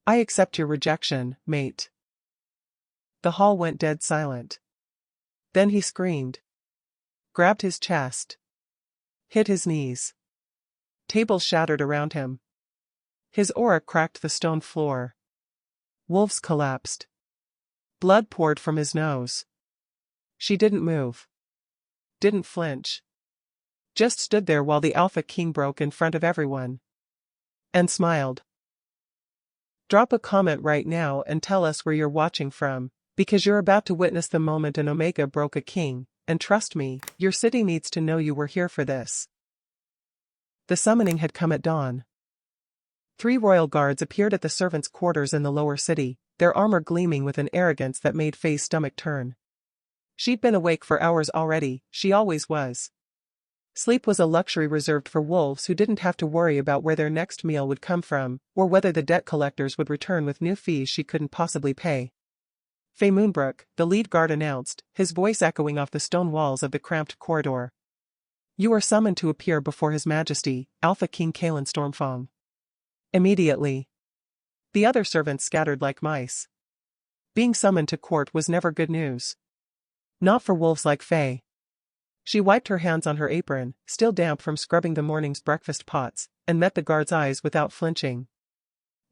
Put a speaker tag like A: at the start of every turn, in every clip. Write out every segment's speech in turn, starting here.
A: I accept your rejection, mate. The hall went dead silent. Then he screamed. Grabbed his chest. Hit his knees. Tables shattered around him. His aura cracked the stone floor. Wolves collapsed. Blood poured from his nose. She didn't move. Didn't flinch. Just stood there while the Alpha King broke in front of everyone. And smiled. Drop a comment right now and tell us where you're watching from, because you're about to witness the moment an Omega broke a king, and trust me, your city needs to know you were here for this. The summoning had come at dawn. 3 royal guards appeared at the servants' quarters in the lower city, their armor gleaming with an arrogance that made Faye's stomach turn. She'd been awake for hours already, she always was. Sleep was a luxury reserved for wolves who didn't have to worry about where their next meal would come from, or whether the debt collectors would return with new fees she couldn't possibly pay. Faye Moonbrook, the lead guard announced, his voice echoing off the stone walls of the cramped corridor. You are summoned to appear before His Majesty, Alpha King Caelan Stormfang. Immediately. The other servants scattered like mice. Being summoned to court was never good news. Not for wolves like Faye. She wiped her hands on her apron, still damp from scrubbing the morning's breakfast pots, and met the guard's eyes without flinching.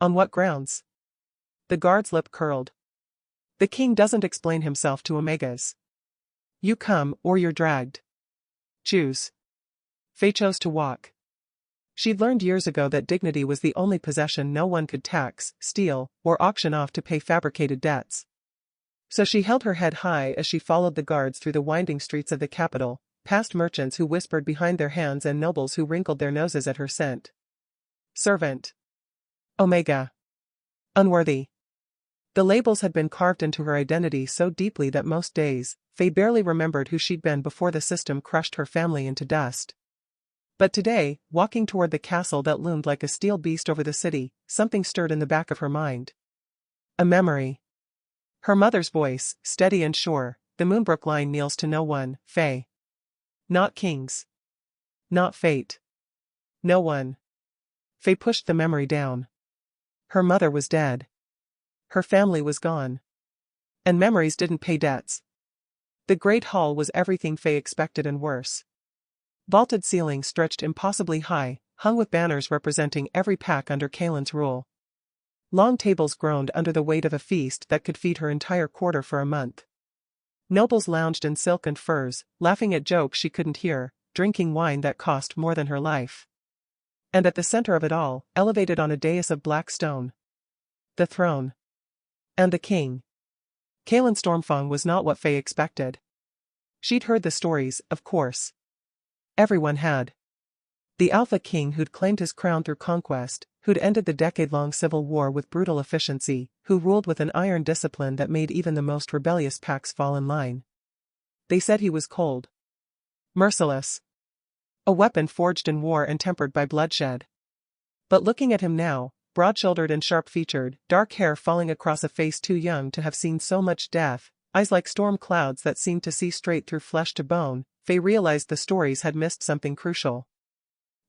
A: On what grounds? The guard's lip curled. The king doesn't explain himself to Omegas. You come, or you're dragged. Choose. Faye chose to walk. She'd learned years ago that dignity was the only possession no one could tax, steal, or auction off to pay fabricated debts. So she held her head high as she followed the guards through the winding streets of the capital, past merchants who whispered behind their hands and nobles who wrinkled their noses at her scent. Servant. Omega. Unworthy. The labels had been carved into her identity so deeply that most days, Faye barely remembered who she'd been before the system crushed her family into dust. But today, walking toward the castle that loomed like a steel beast over the city, something stirred in the back of her mind. A memory. Her mother's voice, steady and sure, the Moonbrook line kneels to no one, Faye. Not kings. Not fate. No one. Faye pushed the memory down. Her mother was dead. Her family was gone. And memories didn't pay debts. The Great Hall was everything Faye expected and worse. Vaulted ceilings stretched impossibly high, hung with banners representing every pack under Caelan's rule. Long tables groaned under the weight of a feast that could feed her entire quarter for a month. Nobles lounged in silk and furs, laughing at jokes she couldn't hear, drinking wine that cost more than her life. And at the center of it all, elevated on a dais of black stone. The throne. And the king. Caelan Stormfang was not what Faye expected. She'd heard the stories, of course. Everyone had. The Alpha King who'd claimed his crown through conquest, who'd ended the decade-long civil war with brutal efficiency, who ruled with an iron discipline that made even the most rebellious packs fall in line. They said he was cold. Merciless. A weapon forged in war and tempered by bloodshed. But looking at him now, broad-shouldered and sharp-featured, dark hair falling across a face too young to have seen so much death, eyes like storm clouds that seemed to see straight through flesh to bone, Faye realized the stories had missed something crucial.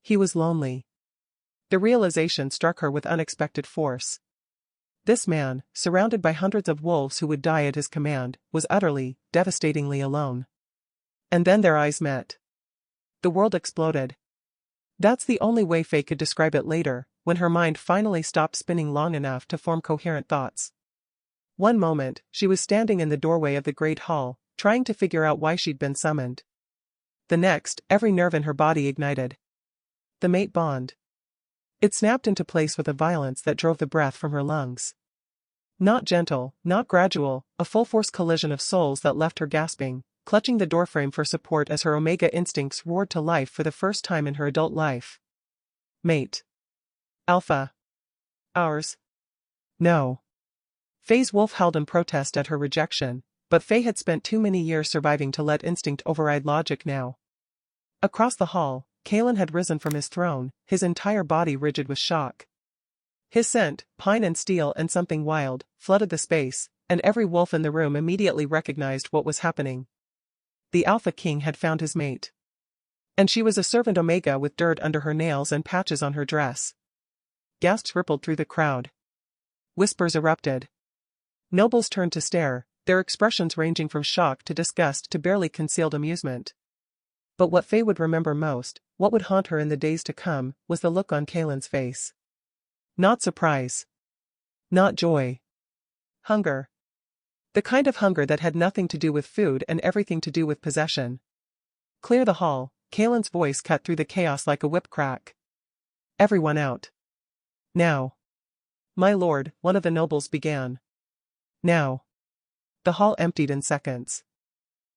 A: He was lonely. The realization struck her with unexpected force. This man, surrounded by hundreds of wolves who would die at his command, was utterly, devastatingly alone. And then their eyes met. The world exploded. That's the only way Faye could describe it later, when her mind finally stopped spinning long enough to form coherent thoughts. One moment, she was standing in the doorway of the Great Hall, trying to figure out why she'd been summoned. The next, every nerve in her body ignited. The mate bond. It snapped into place with a violence that drove the breath from her lungs. Not gentle, not gradual, a full-force collision of souls that left her gasping, clutching the doorframe for support as her Omega instincts roared to life for the first time in her adult life. Mate. Alpha. Ours. No. Faye's wolf howled in protest at her rejection, but Faye had spent too many years surviving to let instinct override logic now. Across the hall, Caelan had risen from his throne, his entire body rigid with shock. His scent, pine and steel and something wild, flooded the space, and every wolf in the room immediately recognized what was happening. The Alpha King had found his mate. And she was a servant Omega with dirt under her nails and patches on her dress. Gasps rippled through the crowd. Whispers erupted. Nobles turned to stare, their expressions ranging from shock to disgust to barely concealed amusement. But what Faye would remember most, what would haunt her in the days to come, was the look on Caelan's face. Not surprise. Not joy. Hunger. The kind of hunger that had nothing to do with food and everything to do with possession. Clear the hall, Caelan's voice cut through the chaos like a whip crack. Everyone out. Now. My lord, one of the nobles began. Now. The hall emptied in seconds.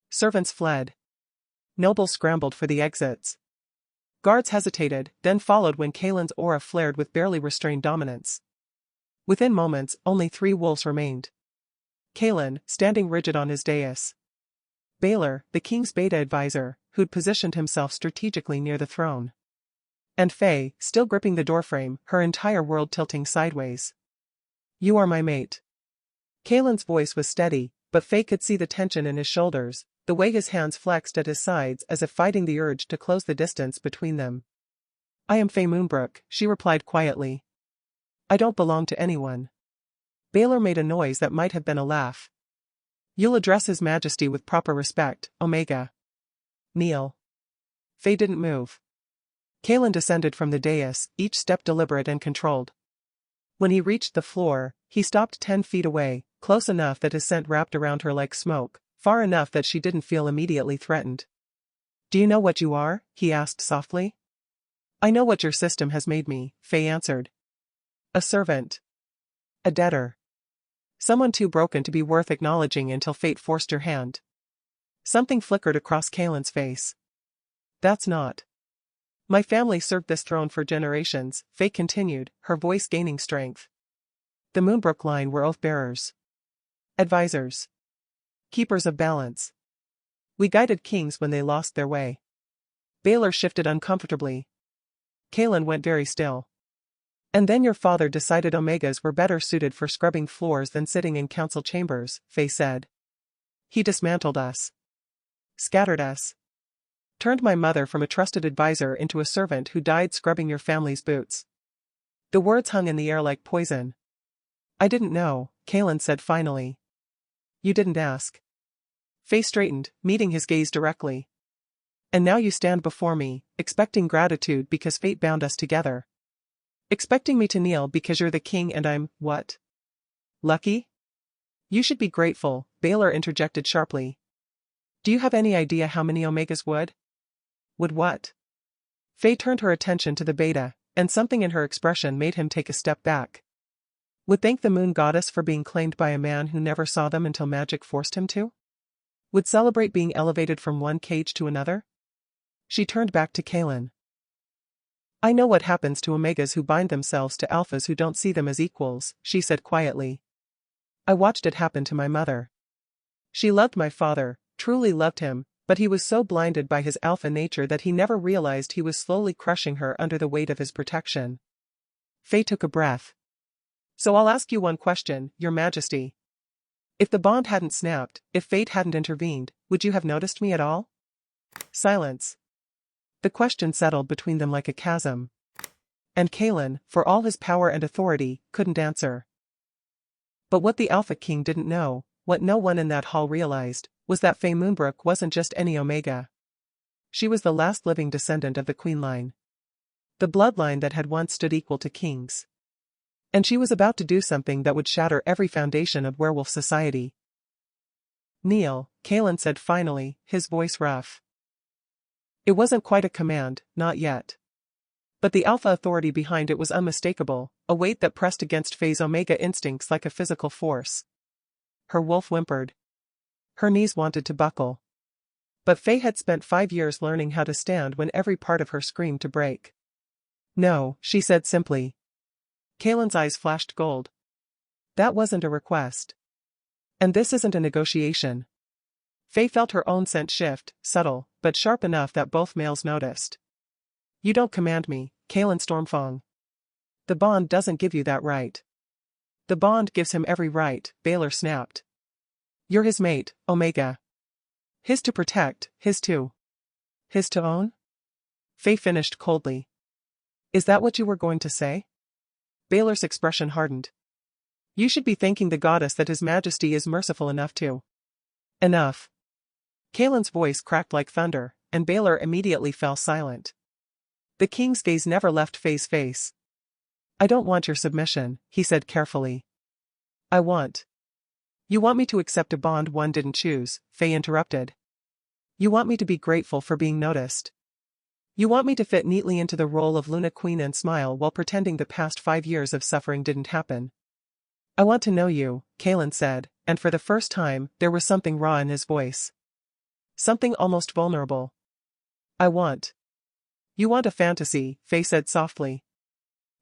A: Servants fled. Nobles scrambled for the exits. Guards hesitated, then followed when Caelan's aura flared with barely restrained dominance. Within moments, only 3 wolves remained. Caelan, standing rigid on his dais. Baelor, the king's beta advisor, who'd positioned himself strategically near the throne. And Faye, still gripping the doorframe, her entire world tilting sideways. You are my mate. Caelan's voice was steady, but Faye could see the tension in his shoulders, the way his hands flexed at his sides as if fighting the urge to close the distance between them. I am Faye Moonbrook, she replied quietly. I don't belong to anyone. Baelor made a noise that might have been a laugh. You'll address His Majesty with proper respect, Omega. Kneel. Faye didn't move. Caelan descended from the dais, each step deliberate and controlled. When he reached the floor, he stopped 10 feet away, close enough that his scent wrapped around her like smoke, far enough that she didn't feel immediately threatened. Do you know what you are? He asked softly. I know what your system has made me, Faye answered. A servant. A debtor. Someone too broken to be worth acknowledging until fate forced her hand. Something flickered across Caelan's face. That's not. My family served this throne for generations, Faye continued, her voice gaining strength. The Moonbrook line were oath-bearers. Advisors. Keepers of balance. We guided kings when they lost their way. Baelor shifted uncomfortably. Caelan went very still. And then your father decided Omegas were better suited for scrubbing floors than sitting in council chambers, Faye said. He dismantled us. Scattered us. Turned my mother from a trusted advisor into a servant who died scrubbing your family's boots. The words hung in the air like poison. I didn't know, Caelan said finally. You didn't ask. Faye straightened, meeting his gaze directly. And now you stand before me, expecting gratitude because fate bound us together. Expecting me to kneel because you're the king and I'm, what? Lucky? You should be grateful, Baelor interjected sharply. Do you have any idea how many Omegas would? Would what? Faye turned her attention to the beta, and something in her expression made him take a step back. Would thank the moon goddess for being claimed by a man who never saw them until magic forced him to? Would celebrate being elevated from one cage to another? She turned back to Caelan. I know what happens to Omegas who bind themselves to alphas who don't see them as equals, she said quietly. I watched it happen to my mother. She loved my father, truly loved him, but he was so blinded by his alpha nature that he never realized he was slowly crushing her under the weight of his protection. Faye took a breath. So I'll ask you one question, Your Majesty. If the bond hadn't snapped, if fate hadn't intervened, would you have noticed me at all? Silence. The question settled between them like a chasm. And Caelan, for all his power and authority, couldn't answer. But what the Alpha King didn't know, what no one in that hall realized, was that Faye Moonbrook wasn't just any Omega. She was the last living descendant of the Queen line. The bloodline that had once stood equal to kings. And she was about to do something that would shatter every foundation of werewolf society. Kneel, Caelan said finally, his voice rough. It wasn't quite a command, not yet. But the alpha authority behind it was unmistakable, a weight that pressed against Faye's Omega instincts like a physical force. Her wolf whimpered. Her knees wanted to buckle. But Faye had spent 5 years learning how to stand when every part of her screamed to break. No, she said simply. Caelan's eyes flashed gold. That wasn't a request. And this isn't a negotiation. Faye felt her own scent shift, subtle, but sharp enough that both males noticed. You don't command me, Caelan Stormfang. The bond doesn't give you that right. The bond gives him every right, Baelor snapped. You're his mate, Omega. His to protect, his to own? Faye finished coldly. Is that what you were going to say? Baelor's expression hardened. You should be thanking the goddess that His Majesty is merciful enough to. Enough. Caelan's voice cracked like thunder, and Baelor immediately fell silent. The king's gaze never left Faye's face. I don't want your submission, he said carefully. I want. You want me to accept a bond one didn't choose, Faye interrupted. You want me to be grateful for being noticed. You want me to fit neatly into the role of Luna Queen and smile while pretending the past 5 years of suffering didn't happen. I want to know you, Caelan said, and for the first time, there was something raw in his voice. Something almost vulnerable. I want. You want a fantasy, Faye said softly.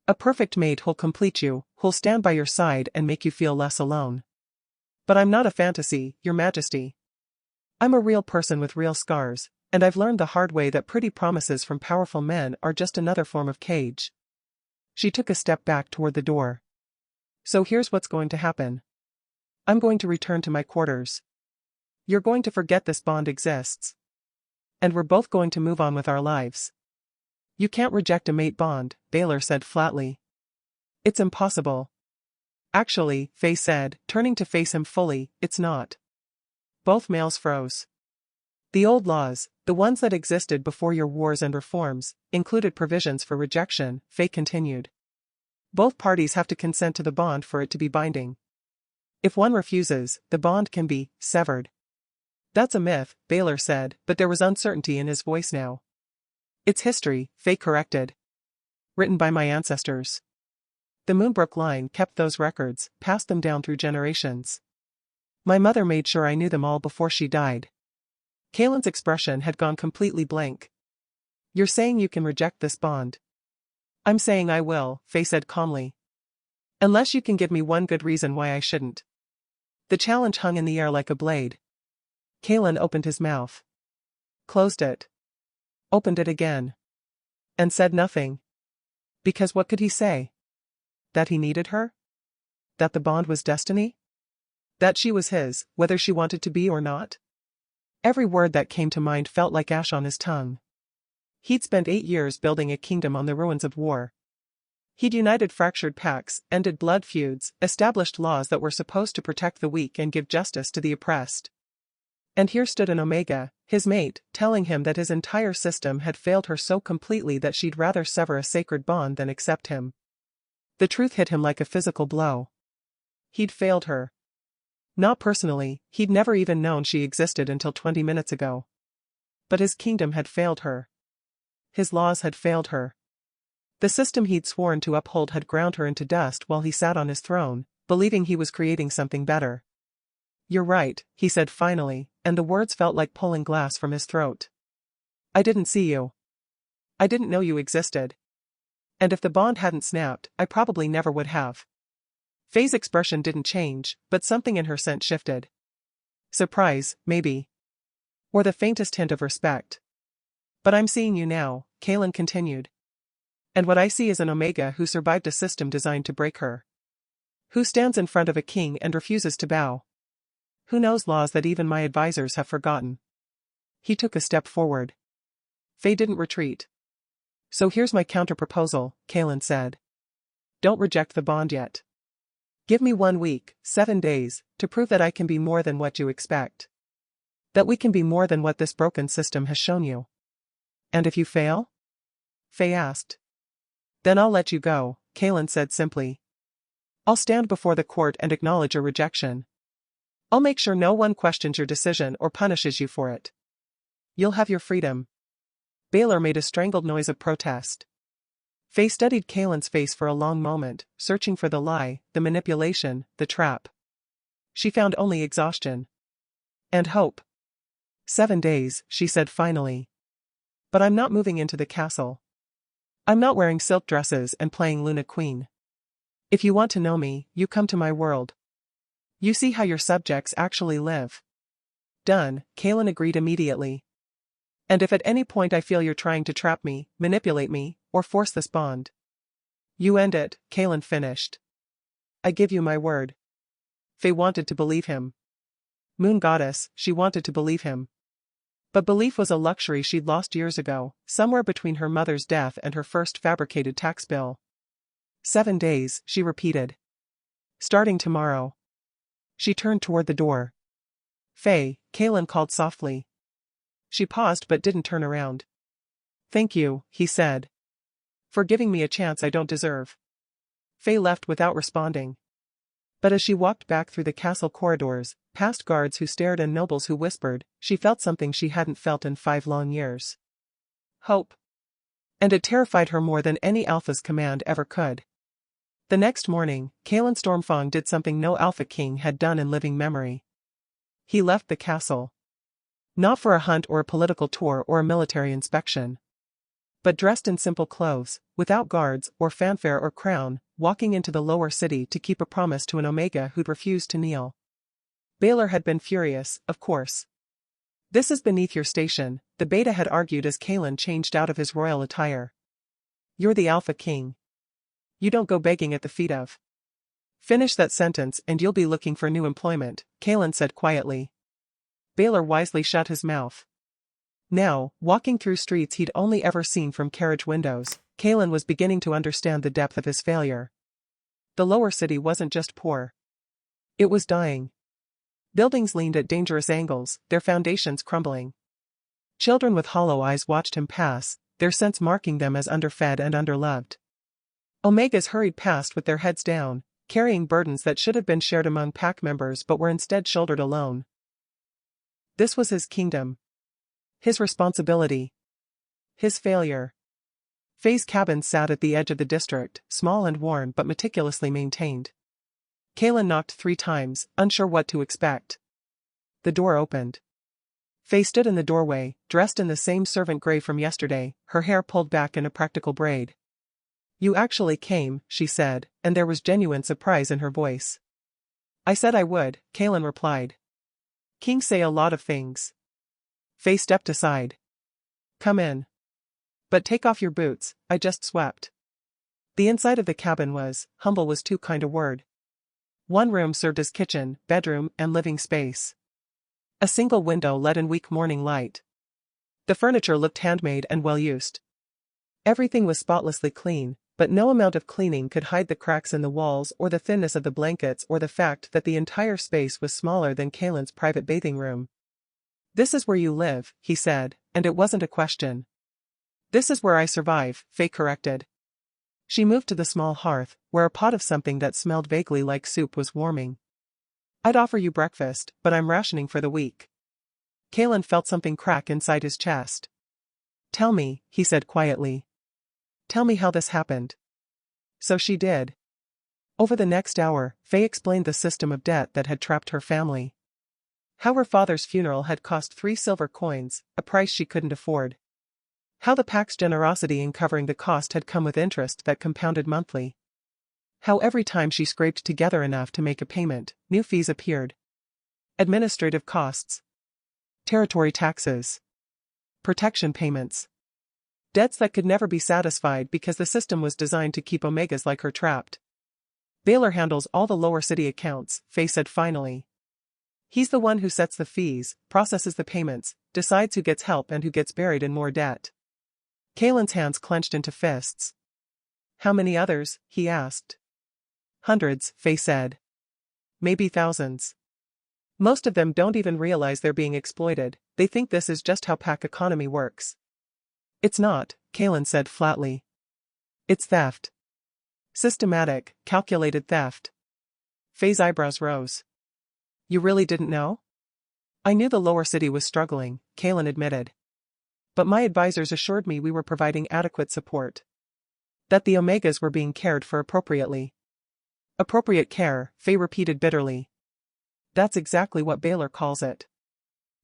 A: A perfect mate who'll complete you, who'll stand by your side and make you feel less alone. But I'm not a fantasy, Your Majesty. I'm a real person with real scars, and I've learned the hard way that pretty promises from powerful men are just another form of cage. She took a step back toward the door. So here's what's going to happen. I'm going to return to my quarters. You're going to forget this bond exists. And we're both going to move on with our lives. You can't reject a mate bond, Baelor said flatly. It's impossible. Actually, Faye said, turning to face him fully, it's not. Both males froze. The old laws, the ones that existed before your wars and reforms, included provisions for rejection, Faye continued. Both parties have to consent to the bond for it to be binding. If one refuses, the bond can be severed. That's a myth, Baelor said, but there was uncertainty in his voice now. It's history, Faye corrected. Written by my ancestors. The Moonbrook line kept those records, passed them down through generations. My mother made sure I knew them all before she died. Caelan's expression had gone completely blank. You're saying you can reject this bond? I'm saying I will, Faye said calmly. Unless you can give me one good reason why I shouldn't. The challenge hung in the air like a blade. Caelan opened his mouth. Closed it. Opened it again. And said nothing. Because what could he say? That he needed her? That the bond was destiny? That she was his, whether she wanted to be or not? Every word that came to mind felt like ash on his tongue. He'd spent 8 years building a kingdom on the ruins of war. He'd united fractured pacts, ended blood feuds, established laws that were supposed to protect the weak and give justice to the oppressed. And here stood an Omega, his mate, telling him that his entire system had failed her so completely that she'd rather sever a sacred bond than accept him. The truth hit him like a physical blow. He'd failed her. Not personally, he'd never even known she existed until 20 minutes ago. But his kingdom had failed her. His laws had failed her. The system he'd sworn to uphold had ground her into dust while he sat on his throne, believing he was creating something better. You're right, he said finally, and the words felt like pulling glass from his throat. I didn't see you. I didn't know you existed. And if the bond hadn't snapped, I probably never would have. Faye's expression didn't change, but something in her scent shifted. Surprise, maybe. Or the faintest hint of respect. But I'm seeing you now, Caelan continued. And what I see is an Omega who survived a system designed to break her. Who stands in front of a king and refuses to bow. Who knows laws that even my advisors have forgotten. He took a step forward. Faye didn't retreat. So here's my counter-proposal, Caelan said. Don't reject the bond yet. Give me 1 week, 7 days, to prove that I can be more than what you expect. That we can be more than what this broken system has shown you. And if you fail? Faye asked. Then I'll let you go, Caelan said simply. I'll stand before the court and acknowledge your rejection. I'll make sure no one questions your decision or punishes you for it. You'll have your freedom. Baelor made a strangled noise of protest. Faye studied Caelan's face for a long moment, searching for the lie, the manipulation, the trap. She found only exhaustion. And hope. 7 days, she said finally. But I'm not moving into the castle. I'm not wearing silk dresses and playing Luna Queen. If you want to know me, you come to my world. You see how your subjects actually live. Done, Caelan agreed immediately. And if at any point I feel you're trying to trap me, manipulate me, or force this bond, you end it, Caelan finished. I give you my word. Faye wanted to believe him. Moon Goddess, she wanted to believe him. But belief was a luxury she'd lost years ago, somewhere between her mother's death and her first fabricated tax bill. 7 days, she repeated. Starting tomorrow. She turned toward the door. Faye, Caelan called softly. She paused but didn't turn around. Thank you, he said. For giving me a chance I don't deserve. Faye left without responding. But as she walked back through the castle corridors, past guards who stared and nobles who whispered, she felt something she hadn't felt in 5 long years. Hope. And it terrified her more than any Alpha's command ever could. The next morning, Caelan Stormfang did something no Alpha King had done in living memory. He left the castle. Not for a hunt or a political tour or a military inspection. But dressed in simple clothes, without guards or fanfare or crown, walking into the lower city to keep a promise to an Omega who'd refused to kneel. Baylor had been furious, of course. This is beneath your station, the Beta had argued as Caelan changed out of his royal attire. You're the Alpha King. You don't go begging at the feet of. Finish that sentence and you'll be looking for new employment, Caelan said quietly. Baylor wisely shut his mouth. Now, walking through streets he'd only ever seen from carriage windows, Caelan was beginning to understand the depth of his failure. The lower city wasn't just poor. It was dying. Buildings leaned at dangerous angles, their foundations crumbling. Children with hollow eyes watched him pass, their sense marking them as underfed and underloved. Omegas hurried past with their heads down, carrying burdens that should have been shared among pack members but were instead shouldered alone. This was his kingdom. His responsibility. His failure. Faye's cabin sat at the edge of the district, small and worn but meticulously maintained. Caelan knocked 3 times, unsure what to expect. The door opened. Faye stood in the doorway, dressed in the same servant gray from yesterday, her hair pulled back in a practical braid. You actually came, she said, and there was genuine surprise in her voice. I said I would, Caelan replied. Kings say a lot of things. Faye stepped aside. Come in. But take off your boots, I just swept. The inside of the cabin was, humble was too kind a word. 1 room served as kitchen, bedroom, and living space. A single window let in weak morning light. The furniture looked handmade and well-used. Everything was spotlessly clean, but no amount of cleaning could hide the cracks in the walls or the thinness of the blankets or the fact that the entire space was smaller than Caelan's private bathing room. This is where you live, he said, and it wasn't a question. This is where I survive, Faye corrected. She moved to the small hearth, where a pot of something that smelled vaguely like soup was warming. I'd offer you breakfast, but I'm rationing for the week. Caelan felt something crack inside his chest. Tell me, he said quietly. Tell me how this happened. So she did. Over the next hour, Faye explained the system of debt that had trapped her family. How her father's funeral had cost 3 silver coins, a price she couldn't afford. How the pack's generosity in covering the cost had come with interest that compounded monthly. How every time she scraped together enough to make a payment, new fees appeared. Administrative costs. Territory taxes. Protection payments. Debts that could never be satisfied because the system was designed to keep Omegas like her trapped. Baylor handles all the lower city accounts, Faye said finally. He's the one who sets the fees, processes the payments, decides who gets help and who gets buried in more debt. Caelan's hands clenched into fists. How many others? He asked. Hundreds, Faye said. Maybe thousands. Most of them don't even realize they're being exploited, they think this is just how pack economy works. It's not, Caelan said flatly. It's theft. Systematic, calculated theft. Faye's eyebrows rose. You really didn't know? I knew the lower city was struggling, Caelan admitted. But my advisors assured me we were providing adequate support. That the Omegas were being cared for appropriately. Appropriate care, Faye repeated bitterly. That's exactly what Baylor calls it.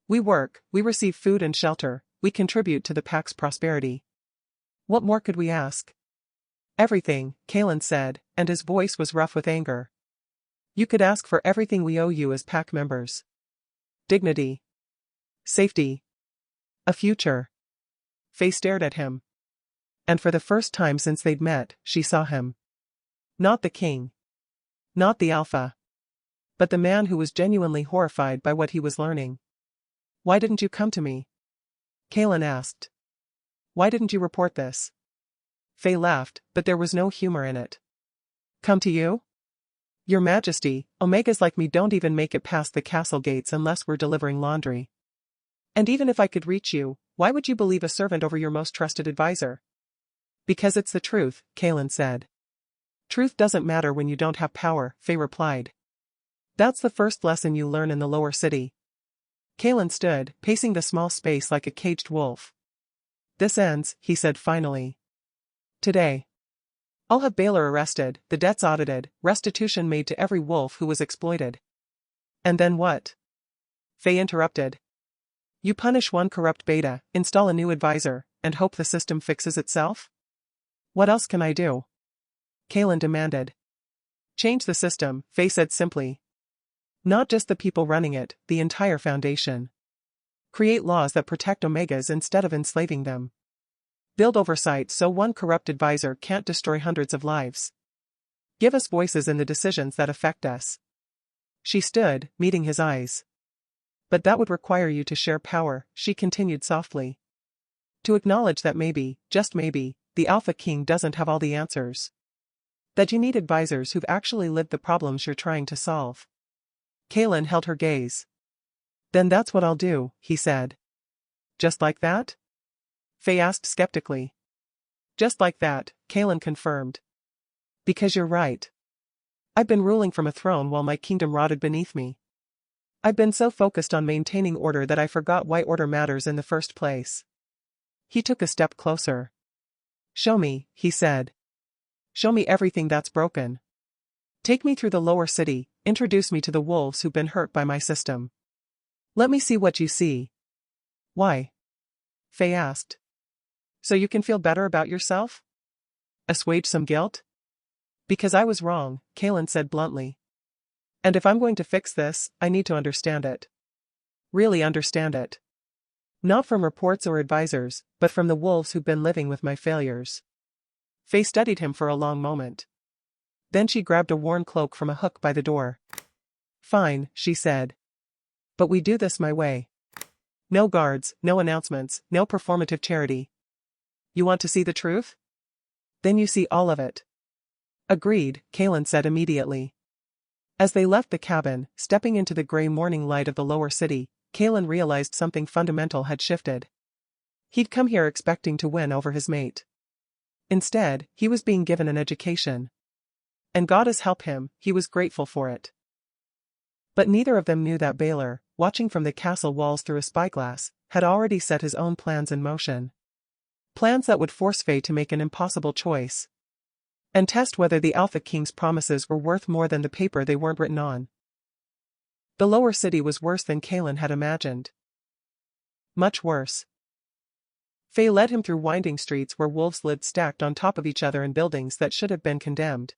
A: We work, we receive food and shelter, we contribute to the pack's prosperity. What more could we ask? Everything, Caelan said, and his voice was rough with anger. You could ask for everything we owe you as pack members. Dignity. Safety. A future. Faye stared at him. And for the first time since they'd met, she saw him. Not the king. Not the alpha. But the man who was genuinely horrified by what he was learning. Why didn't you come to me? Caelan asked. Why didn't you report this? Faye laughed, but there was no humor in it. Come to you? Your Majesty, Omegas like me don't even make it past the castle gates unless we're delivering laundry. And even if I could reach you, why would you believe a servant over your most trusted advisor? Because it's the truth, Caelan said. Truth doesn't matter when you don't have power, Faye replied. That's the first lesson you learn in the lower city. Caelan stood, pacing the small space like a caged wolf. This ends, he said finally. Today. I'll have Baylor arrested, the debts audited, restitution made to every wolf who was exploited. And then what? Faye interrupted. You punish one corrupt beta, install a new advisor, and hope the system fixes itself? What else can I do? Caelan demanded. Change the system, Faye said simply. Not just the people running it, the entire foundation. Create laws that protect Omegas instead of enslaving them. Build oversight so one corrupt advisor can't destroy hundreds of lives. Give us voices in the decisions that affect us. She stood, meeting his eyes. But that would require you to share power, she continued softly. To acknowledge that maybe, just maybe, the Alpha King doesn't have all the answers. That you need advisors who've actually lived the problems you're trying to solve. Caelan held her gaze. Then that's what I'll do, he said. Just like that? Faye asked skeptically. Just like that, Caelan confirmed. Because you're right. I've been ruling from a throne while my kingdom rotted beneath me. I've been so focused on maintaining order that I forgot why order matters in the first place. He took a step closer. Show me, he said. Show me everything that's broken. Take me through the lower city, introduce me to the wolves who've been hurt by my system. Let me see what you see. Why? Faye asked. So you can feel better about yourself? Assuage some guilt? Because I was wrong, Caelan said bluntly. And if I'm going to fix this, I need to understand it. Really understand it. Not from reports or advisors, but from the wolves who've been living with my failures. Faye studied him for a long moment. Then she grabbed a worn cloak from a hook by the door. Fine, she said. But we do this my way. No guards, no announcements, no performative charity. You want to see the truth? Then you see all of it. Agreed, Caelan said immediately. As they left the cabin, stepping into the gray morning light of the lower city, Caelan realized something fundamental had shifted. He'd come here expecting to win over his mate. Instead, he was being given an education. And Goddess help him, he was grateful for it. But neither of them knew that Baylor, watching from the castle walls through a spyglass, had already set his own plans in motion. Plans that would force Faye to make an impossible choice. And test whether the Alpha King's promises were worth more than the paper they weren't written on. The lower city was worse than Caelan had imagined. Much worse. Faye led him through winding streets where wolves lived stacked on top of each other in buildings that should have been condemned.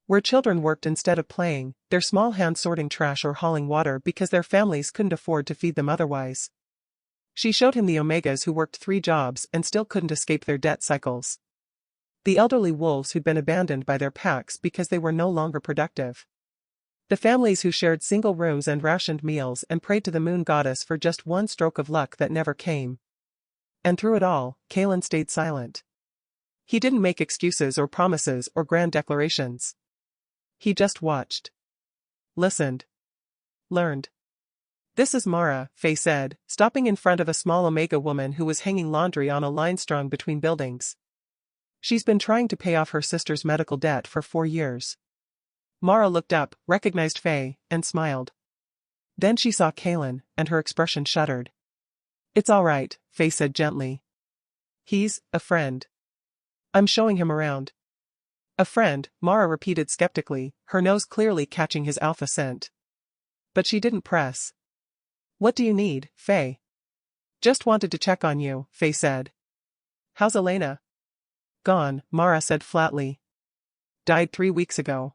A: Where children worked instead of playing, their small hands sorting trash or hauling water because their families couldn't afford to feed them otherwise. She showed him the Omegas who worked 3 jobs and still couldn't escape their debt cycles. The elderly wolves who'd been abandoned by their packs because they were no longer productive. The families who shared single rooms and rationed meals and prayed to the moon goddess for just one stroke of luck that never came. And through it all, Caelan stayed silent. He didn't make excuses or promises or grand declarations. He just watched. Listened. Learned. This is Mara, Faye said, stopping in front of a small Omega woman who was hanging laundry on a line strung between buildings. She's been trying to pay off her sister's medical debt for 4 years. Mara looked up, recognized Faye, and smiled. Then she saw Caelan, and her expression shuddered. It's all right, Faye said gently. He's a friend. I'm showing him around. A friend, Mara repeated skeptically, her nose clearly catching his alpha scent. But she didn't press. What do you need, Faye? Just wanted to check on you, Faye said. How's Elena? Gone, Mara said flatly. Died 3 weeks ago.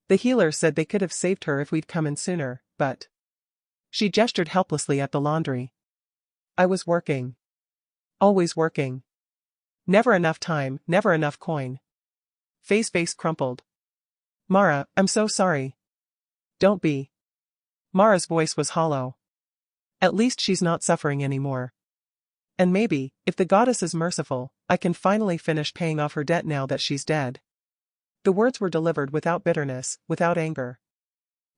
A: The healer said they could have saved her if we'd come in sooner, but... She gestured helplessly at the laundry. I was working. Always working. Never enough time, never enough coin. Faye's face crumpled. Mara, I'm so sorry. Don't be. Mara's voice was hollow. At least she's not suffering anymore. And maybe, if the goddess is merciful, I can finally finish paying off her debt now that she's dead. The words were delivered without bitterness, without anger.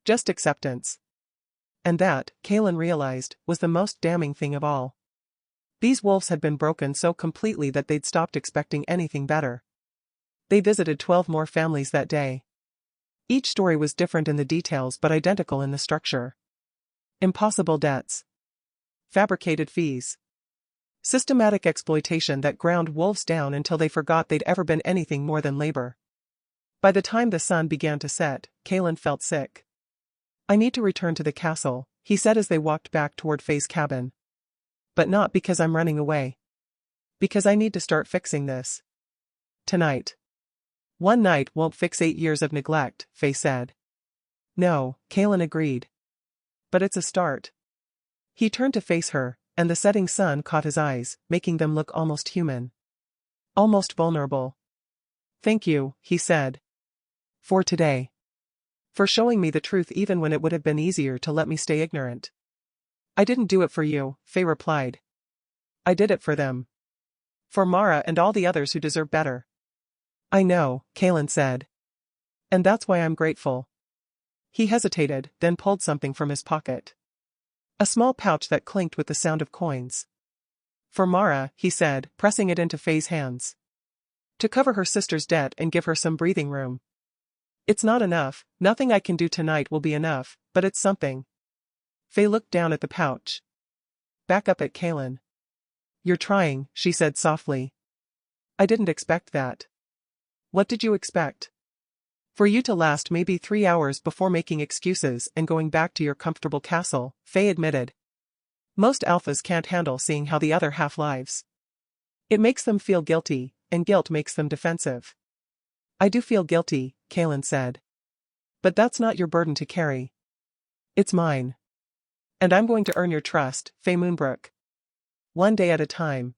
A: Just acceptance. And that, Caelan realized, was the most damning thing of all. These wolves had been broken so completely that they'd stopped expecting anything better. They visited 12 more families that day. Each story was different in the details but identical in the structure. Impossible debts. Fabricated fees. Systematic exploitation that ground wolves down until they forgot they'd ever been anything more than labor. By the time the sun began to set, Caelan felt sick. "I need to return to the castle," he said as they walked back toward Faye's cabin. "But not because I'm running away. Because I need to start fixing this. Tonight." "One night won't fix 8 years of neglect," Faye said. "No," Caelan agreed. "But it's a start." He turned to face her, and the setting sun caught his eyes, making them look almost human. Almost vulnerable. "Thank you," he said. "For today. For showing me the truth even when it would have been easier to let me stay ignorant." "I didn't do it for you," Faye replied. "I did it for them. For Mara and all the others who deserve better." "I know," Caelan said. "And that's why I'm grateful." He hesitated, then pulled something from his pocket. A small pouch that clinked with the sound of coins. "For Mara," he said, pressing it into Faye's hands. "To cover her sister's debt and give her some breathing room. It's not enough, nothing I can do tonight will be enough, but it's something." Faye looked down at the pouch. Back up at Caelan. "You're trying," she said softly. "I didn't expect that." "What did you expect?" "For you to last maybe 3 hours before making excuses and going back to your comfortable castle," Faye admitted. "Most alphas can't handle seeing how the other half lives. It makes them feel guilty, and guilt makes them defensive." "I do feel guilty," Caelan said. "But that's not your burden to carry. It's mine. And I'm going to earn your trust, Faye Moonbrook. One day at a time."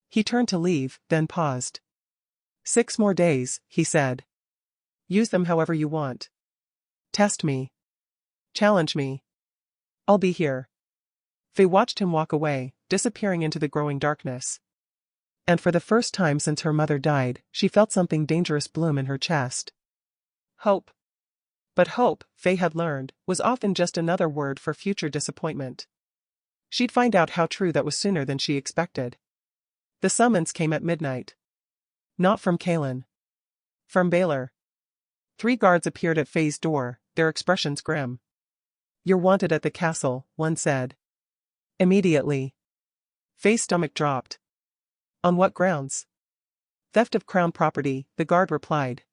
A: He turned to leave, then paused. 6 more days, he said. "Use them however you want. Test me. Challenge me. I'll be here." Faye watched him walk away, disappearing into the growing darkness. And for the first time since her mother died, she felt something dangerous bloom in her chest. Hope. But hope, Faye had learned, was often just another word for future disappointment. She'd find out how true that was sooner than she expected. The summons came at midnight. Not from Caelan. From Baylor. 3 guards appeared at Faye's door, their expressions grim. "You're wanted at the castle," one said. Immediately. Faye's stomach dropped. "On what grounds?" "Theft of crown property," the guard replied.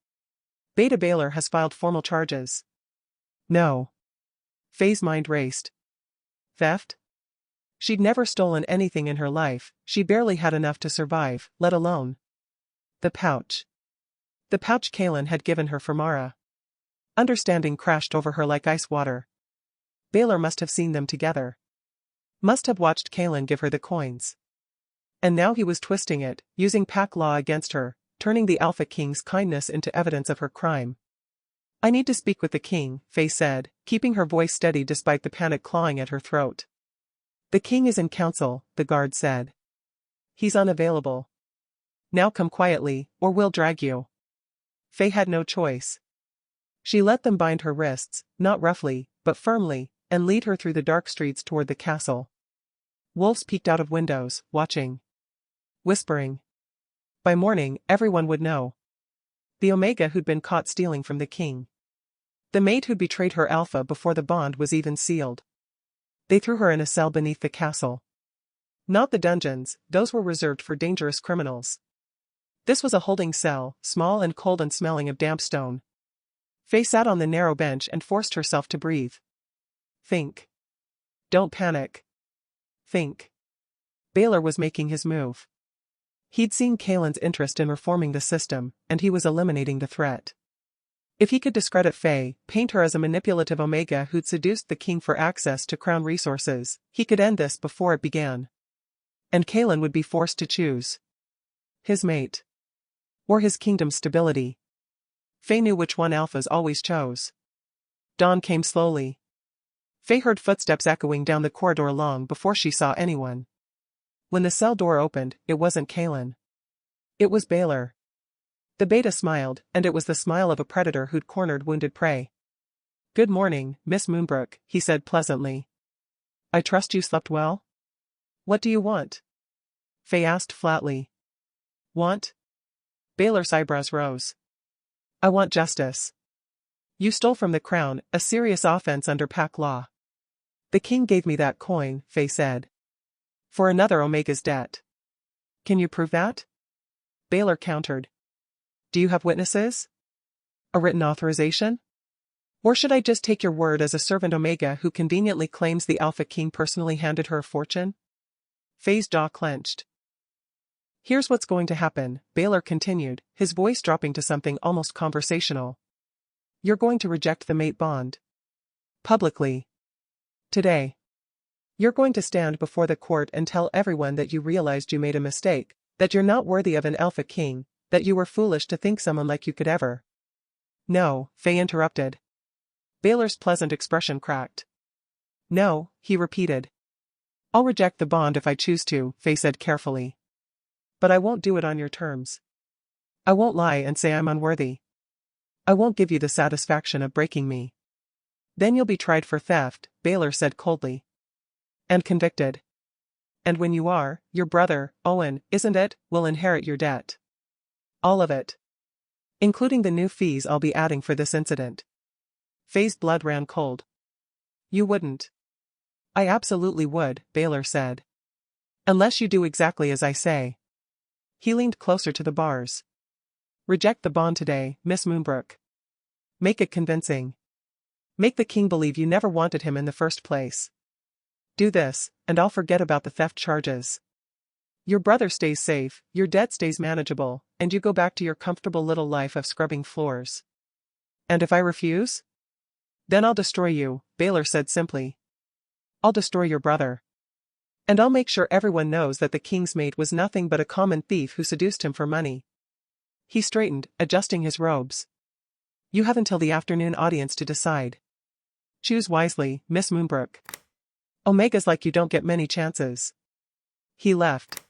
A: "Beta Baylor has filed formal charges." "No." Faye's mind raced. Theft? She'd never stolen anything in her life, she barely had enough to survive, let alone. The pouch. The pouch Caelan had given her for Mara. Understanding crashed over her like ice water. Baylor must have seen them together. Must have watched Caelan give her the coins. And now he was twisting it, using pack law against her, turning the Alpha King's kindness into evidence of her crime. "I need to speak with the king," Faye said, keeping her voice steady despite the panic clawing at her throat. "The king is in council," the guard said. "He's unavailable. Now come quietly, or we'll drag you." Faye had no choice. She let them bind her wrists, not roughly, but firmly, and lead her through the dark streets toward the castle. Wolves peeked out of windows, watching. Whispering. By morning, everyone would know. The Omega who'd been caught stealing from the king. The maid who'd betrayed her Alpha before the bond was even sealed. They threw her in a cell beneath the castle. Not the dungeons, those were reserved for dangerous criminals. This was a holding cell, small and cold and smelling of damp stone. Faye sat on the narrow bench and forced herself to breathe. Think. Don't panic. Think. Baylor was making his move. He'd seen Caelan's interest in reforming the system, and he was eliminating the threat. If he could discredit Faye, paint her as a manipulative Omega who'd seduced the king for access to crown resources, he could end this before it began. And Caelan would be forced to choose. His mate. Or his kingdom's stability. Faye knew which one alphas always chose. Dawn came slowly. Faye heard footsteps echoing down the corridor long before she saw anyone. When the cell door opened, it wasn't Caelan. It was Baylor. The beta smiled, and it was the smile of a predator who'd cornered wounded prey. "Good morning, Miss Moonbrook," he said pleasantly. "I trust you slept well?" "What do you want?" Faye asked flatly. "Want?" Baylor's eyebrows rose. "I want justice. You stole from the crown, a serious offense under pack law." "The king gave me that coin," Faye said. "For another Omega's debt." "Can you prove that?" Baylor countered. "Do you have witnesses? A written authorization? Or should I just take your word as a servant Omega who conveniently claims the Alpha King personally handed her a fortune?" Faye's jaw clenched. "Here's what's going to happen," Baylor continued, his voice dropping to something almost conversational. "You're going to reject the mate bond. Publicly. Today. You're going to stand before the court and tell everyone that you realized you made a mistake, that you're not worthy of an Alpha King, that you were foolish to think someone like you could ever." "No," Faye interrupted. Baylor's pleasant expression cracked. "No," he repeated. "I'll reject the bond if I choose to," Faye said carefully. "But I won't do it on your terms. I won't lie and say I'm unworthy. I won't give you the satisfaction of breaking me." "Then you'll be tried for theft," Baylor said coldly. "And convicted. And when you are, your brother, Owen, isn't it, will inherit your debt. All of it. Including the new fees I'll be adding for this incident." Faye's blood ran cold. "You wouldn't." "I absolutely would," Baylor said. "Unless you do exactly as I say." He leaned closer to the bars. "Reject the bond today, Miss Moonbrook. Make it convincing. Make the king believe you never wanted him in the first place. Do this, and I'll forget about the theft charges. Your brother stays safe, your debt stays manageable, and you go back to your comfortable little life of scrubbing floors." "And if I refuse?" "Then I'll destroy you," Baylor said simply. "I'll destroy your brother. And I'll make sure everyone knows that the king's mate was nothing but a common thief who seduced him for money." He straightened, adjusting his robes. "You have until the afternoon audience to decide. Choose wisely, Miss Moonbrook. Omega's like you don't get many chances." He left.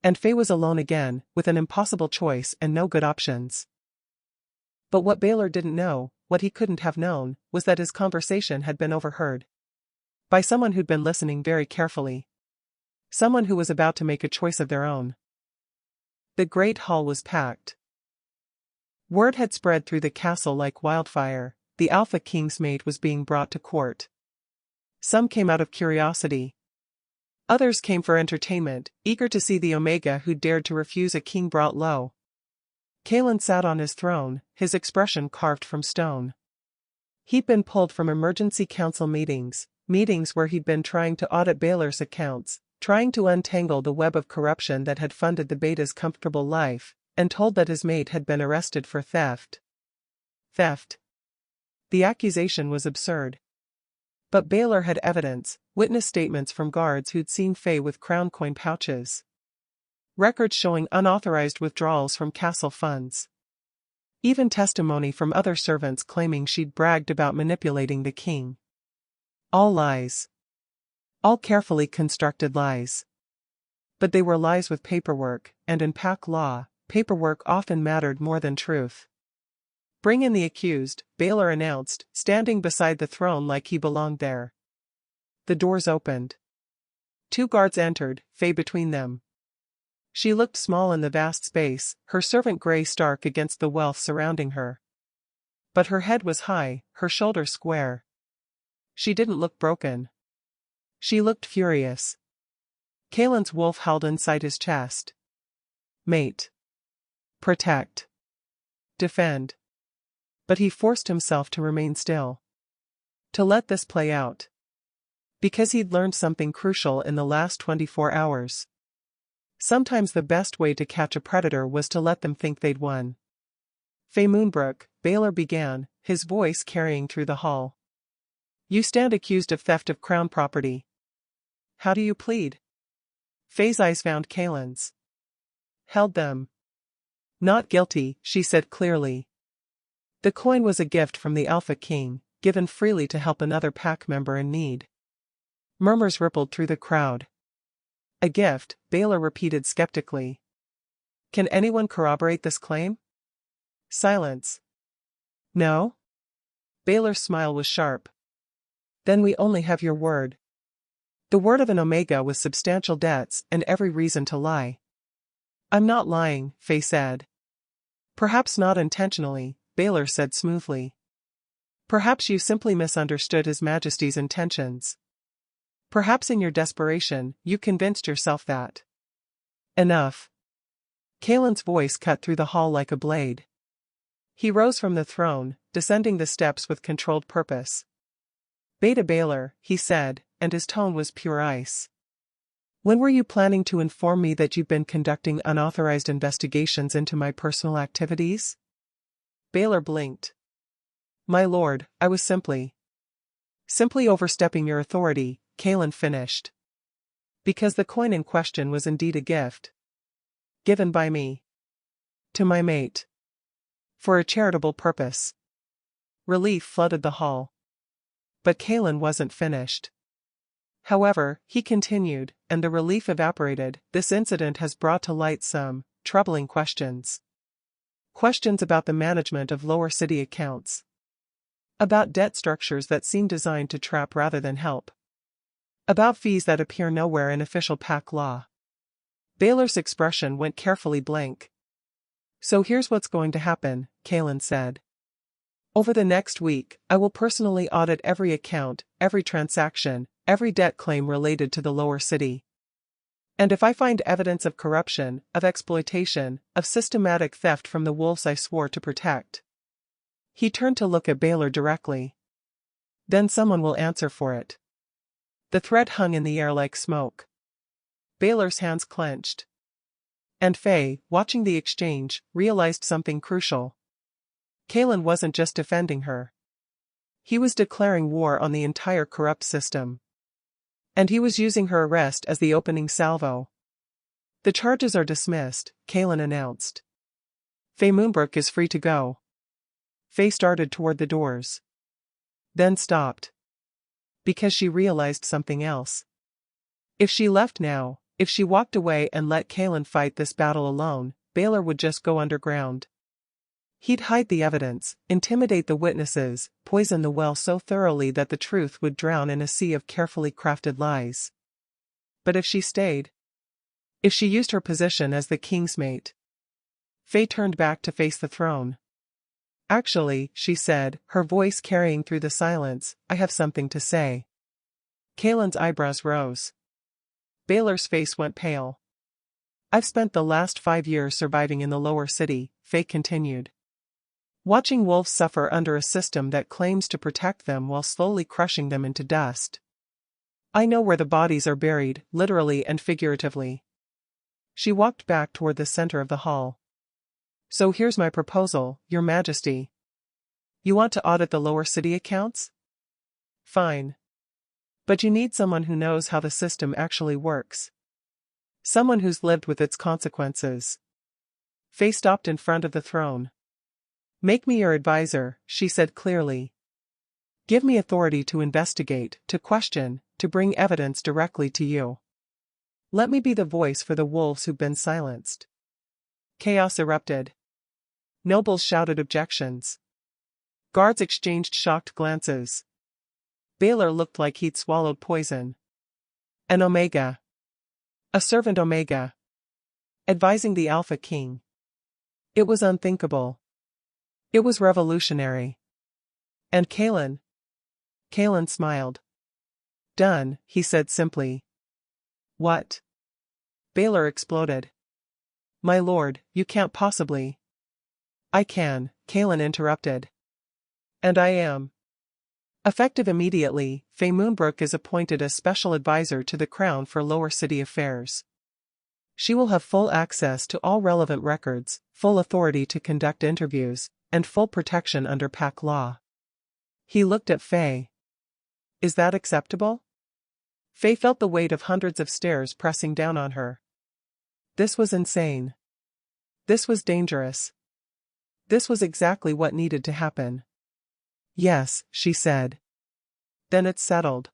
A: And Faye was alone again, with an impossible choice and no good options. But what Baylor didn't know, what he couldn't have known, was that his conversation had been overheard. By someone who'd been listening very carefully. Someone who was about to make a choice of their own. The great hall was packed. Word had spread through the castle like wildfire, the Alpha King's mate was being brought to court. Some came out of curiosity. Others came for entertainment, eager to see the Omega who dared to refuse a king brought low. Caelan sat on his throne, his expression carved from stone. He'd been pulled from emergency council meetings where he'd been trying to audit Baylor's accounts, trying to untangle the web of corruption that had funded the beta's comfortable life, and told that his mate had been arrested for theft. Theft. The accusation was absurd. But Baylor had evidence, witness statements from guards who'd seen Faye with crown coin pouches. Records showing unauthorized withdrawals from castle funds. Even testimony from other servants claiming she'd bragged about manipulating the king. All lies. All carefully constructed lies. But they were lies with paperwork, and in pack law, paperwork often mattered more than truth. "Bring in the accused," Baylor announced, standing beside the throne like he belonged there. The doors opened. 2 guards entered, Faye between them. She looked small in the vast space, her servant grey stark against the wealth surrounding her. But her head was high, her shoulders square. She didn't look broken. She looked furious. Caelan's wolf howled inside his chest. Mate. Protect. Defend. But he forced himself to remain still. To let this play out. Because he'd learned something crucial in the last 24 hours. Sometimes the best way to catch a predator was to let them think they'd won. "Faye Moonbrook," Baylor began, his voice carrying through the hall. "You stand accused of theft of crown property. How do you plead?" Faye's eyes found Caelan's. Held them. "Not guilty," she said clearly. "The coin was a gift from the Alpha King, given freely to help another pack member in need." Murmurs rippled through the crowd. "A gift," Baylor repeated skeptically. "Can anyone corroborate this claim?" Silence. No? Baylor's smile was sharp. Then we only have your word. The word of an Omega with substantial debts and every reason to lie. I'm not lying, Faye said. Perhaps not intentionally, Baylor said smoothly. Perhaps you simply misunderstood His Majesty's intentions. Perhaps in your desperation, you convinced yourself that. Enough. Caelan's voice cut through the hall like a blade. He rose from the throne, descending the steps with controlled purpose. Beta Baylor, he said, and his tone was pure ice. When were you planning to inform me that you've been conducting unauthorized investigations into my personal activities? Baylor blinked. My lord, I was simply overstepping your authority, Caelan finished. Because the coin in question was indeed a gift. Given by me. To my mate. For a charitable purpose. Relief flooded the hall. But Caelan wasn't finished. However, he continued, and the relief evaporated, this incident has brought to light some troubling questions. Questions about the management of lower city accounts. About debt structures that seem designed to trap rather than help. About fees that appear nowhere in official PAC law. Baylor's expression went carefully blank. So here's what's going to happen, Caelan said. Over the next week, I will personally audit every account, every transaction, every debt claim related to the lower city. And if I find evidence of corruption, of exploitation, of systematic theft from the wolves I swore to protect. He turned to look at Baylor directly. Then someone will answer for it. The threat hung in the air like smoke. Baylor's hands clenched. And Faye, watching the exchange, realized something crucial. Caelan wasn't just defending her. He was declaring war on the entire corrupt system. And he was using her arrest as the opening salvo. The charges are dismissed, Caelan announced. Faye Moonbrook is free to go. Faye started toward the doors. Then stopped. Because she realized something else. If she left now, if she walked away and let Caelan fight this battle alone, Baylor would just go underground. He'd hide the evidence, intimidate the witnesses, poison the well so thoroughly that the truth would drown in a sea of carefully crafted lies. But if she stayed, if she used her position as the king's mate. Faye turned back to face the throne. Actually, she said, her voice carrying through the silence, I have something to say. Caelan's eyebrows rose. Baylor's face went pale. I've spent the last 5 years surviving in the lower city, Faye continued. Watching wolves suffer under a system that claims to protect them while slowly crushing them into dust. I know where the bodies are buried, literally and figuratively. She walked back toward the center of the hall. So here's my proposal, Your Majesty. You want to audit the lower city accounts? Fine. But you need someone who knows how the system actually works. Someone who's lived with its consequences. Faye stopped in front of the throne. Make me your advisor, she said clearly. Give me authority to investigate, to question, to bring evidence directly to you. Let me be the voice for the wolves who've been silenced. Chaos erupted. Nobles shouted objections. Guards exchanged shocked glances. Baylor looked like he'd swallowed poison. An Omega. A servant Omega. Advising the Alpha King. It was unthinkable. It was revolutionary. And Caelan? Caelan smiled. Done, he said simply. What? Baylor exploded. My lord, you can't possibly. I can, Caelan interrupted. And I am. Effective immediately, Faye Moonbrook is appointed as special advisor to the Crown for lower city affairs. She will have full access to all relevant records, full authority to conduct interviews, and full protection under PAC law. He looked at Faye. Is that acceptable? Faye felt the weight of hundreds of stares pressing down on her. This was insane. This was dangerous. This was exactly what needed to happen. Yes, she said. Then it's settled.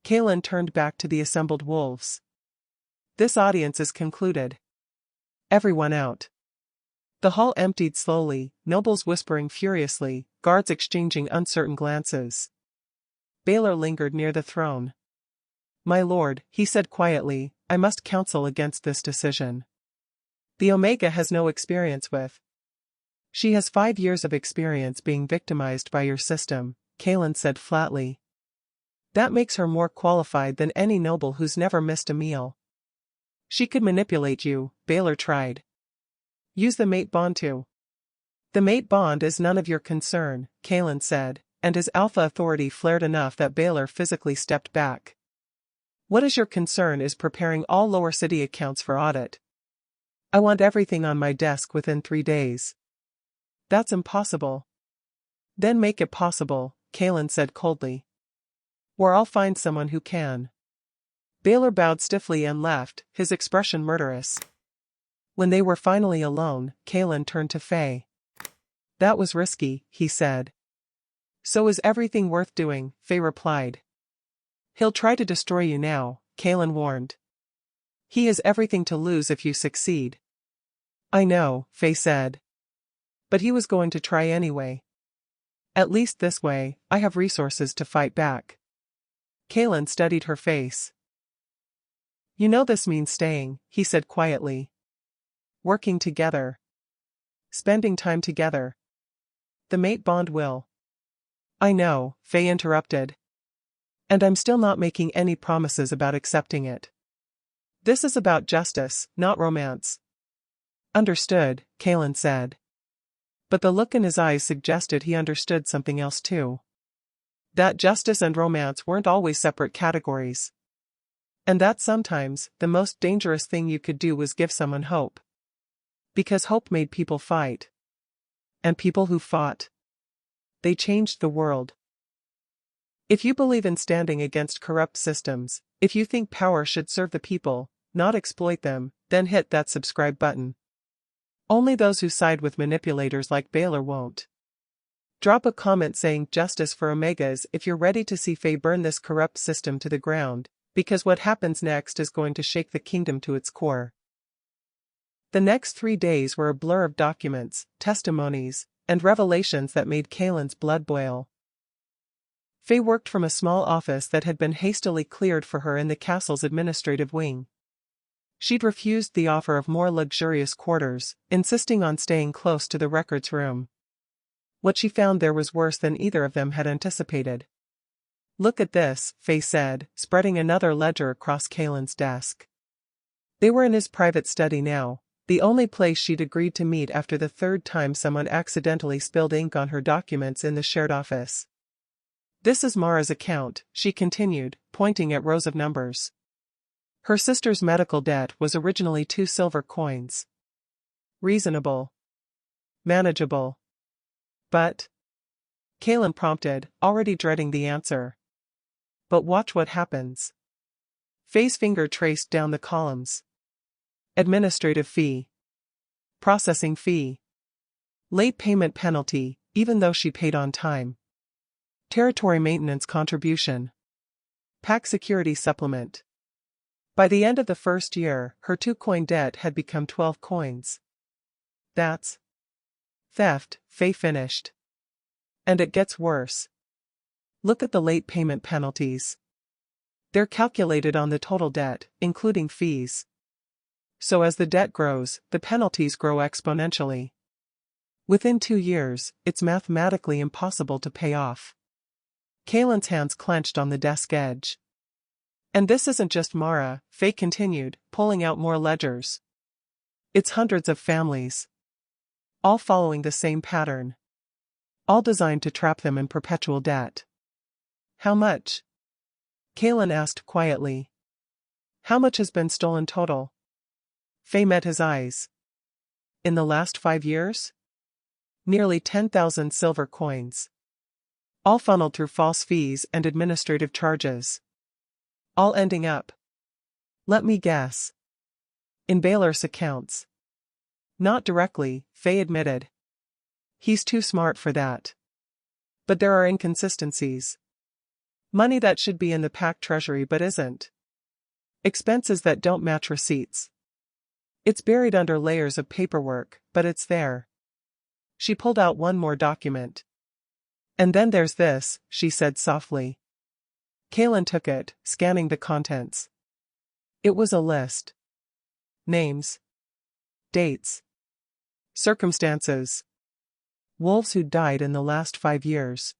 A: Caelan turned back to the assembled wolves. This audience is concluded. Everyone out. The hall emptied slowly, nobles whispering furiously, guards exchanging uncertain glances. Baylor lingered near the throne. "My lord," he said quietly, "I must counsel against this decision. The Omega has no experience with. She has 5 years of experience being victimized by your system," Caelan said flatly. "That makes her more qualified than any noble who's never missed a meal. She could manipulate you," Baylor tried. "Use the mate bond too." "The mate bond is none of your concern," Caelan said, and his alpha authority flared enough that Baylor physically stepped back. "What is your concern is preparing all lower city accounts for audit. I want everything on my desk within 3 days." "That's impossible." "Then make it possible," Caelan said coldly. "Or I'll find someone who can." Baylor bowed stiffly and left, his expression murderous. When they were finally alone, Caelan turned to Faye. "That was risky," he said. "So is everything worth doing," Faye replied. "He'll try to destroy you now," Caelan warned. "He has everything to lose if you succeed." "I know," Faye said. "But he was going to try anyway. At least this way, I have resources to fight back." Caelan studied her face. "You know this means staying," he said quietly. "Working together. Spending time together. The mate bond will." "I know," Faye interrupted. "And I'm still not making any promises about accepting it. This is about justice, not romance." "Understood," Caelan said. But the look in his eyes suggested he understood something else too. That justice and romance weren't always separate categories. And that sometimes, the most dangerous thing you could do was give someone hope. Because hope made people fight. And people who fought, they changed the world. If you believe in standing against corrupt systems, if you think power should serve the people, not exploit them, then hit that subscribe button. Only those who side with manipulators like Baylor won't. Drop a comment saying justice for Omegas if you're ready to see Faye burn this corrupt system to the ground, because what happens next is going to shake the kingdom to its core. The next 3 days were a blur of documents, testimonies, and revelations that made Caelan's blood boil. Faye worked from a small office that had been hastily cleared for her in the castle's administrative wing. She'd refused the offer of more luxurious quarters, insisting on staying close to the records room. What she found there was worse than either of them had anticipated. "Look at this," Faye said, spreading another ledger across Caelan's desk. They were in his private study now, the only place she'd agreed to meet after the 3rd time someone accidentally spilled ink on her documents in the shared office. "This is Mara's account," she continued, pointing at rows of numbers. Her sister's medical debt was originally 2 silver coins. Reasonable. Manageable. But? Caelan prompted, already dreading the answer. "But watch what happens." Faye's finger traced down the columns. Administrative fee. Processing fee. Late payment penalty, even though she paid on time. Territory maintenance contribution. Pack security supplement. By the end of the first year, her 2-coin debt had become 12 coins. "That's theft," Faye finished. "And it gets worse. Look at the late payment penalties. They're calculated on the total debt, including fees. So as the debt grows, the penalties grow exponentially. Within 2 years, it's mathematically impossible to pay off." Caelan's hands clenched on the desk edge. "And this isn't just Mara," Faye continued, pulling out more ledgers. "It's hundreds of families. All following the same pattern. All designed to trap them in perpetual debt." "How much?" Caelan asked quietly. "How much has been stolen total?" Faye met his eyes. "In the last 5 years? Nearly 10,000 silver coins. All funneled through false fees and administrative charges. All ending up, let me guess, in Baylor's accounts." "Not directly," Faye admitted. "He's too smart for that. But there are inconsistencies. Money that should be in the pack treasury but isn't. Expenses that don't match receipts. It's buried under layers of paperwork, but it's there. She pulled out one more document. And then there's this, she said softly. Caelan took it, scanning the contents. It was a list. Names. Dates. Circumstances. Wolves who died in the last 5 years.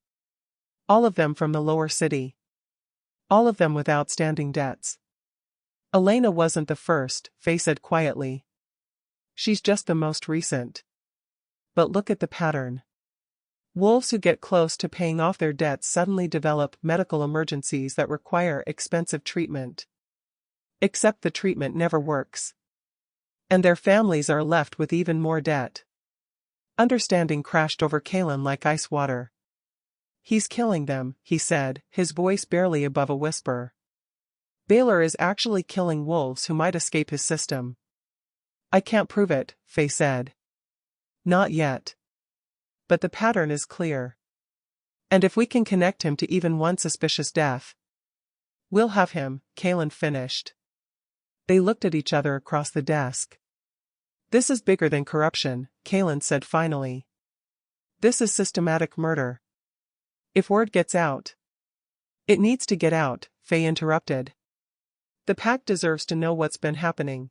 A: All of them from the lower city. All of them with outstanding debts. Elena wasn't the first, Faye said quietly. She's just the most recent. But look at the pattern. Wolves who get close to paying off their debts suddenly develop medical emergencies that require expensive treatment. Except the treatment never works. And their families are left with even more debt. Understanding crashed over Caelan like ice water. He's killing them, he said, his voice barely above a whisper. Baylor is actually killing wolves who might escape his system. I can't prove it, Faye said. Not yet. But the pattern is clear. And if we can connect him to even one suspicious death, we'll have him, Caelan finished. They looked at each other across the desk. This is bigger than corruption, Caelan said finally. This is systematic murder. If word gets out. It needs to get out, Faye interrupted. The pack deserves to know what's been happening.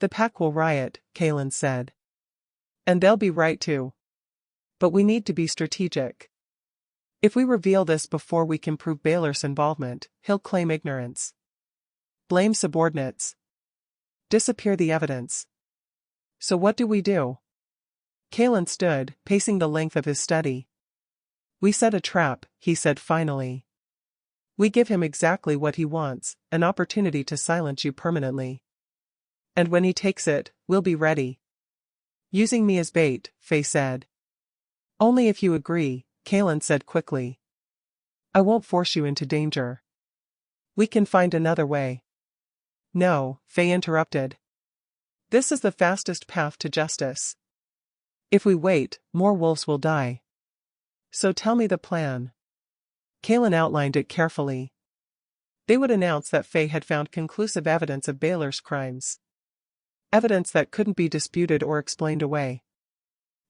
A: The pack will riot, Caelan said. And they'll be right too. But we need to be strategic. If we reveal this before we can prove Baylor's involvement, he'll claim ignorance. Blame subordinates. Disappear the evidence. So what do we do? Caelan stood, pacing the length of his study. We set a trap, he said finally. We give him exactly what he wants, an opportunity to silence you permanently. And when he takes it, we'll be ready. Using me as bait, Faye said. Only if you agree, Caelan said quickly. I won't force you into danger. We can find another way. No, Faye interrupted. This is the fastest path to justice. If we wait, more wolves will die. So tell me the plan. Caelan outlined it carefully. They would announce that Faye had found conclusive evidence of Baylor's crimes. Evidence that couldn't be disputed or explained away.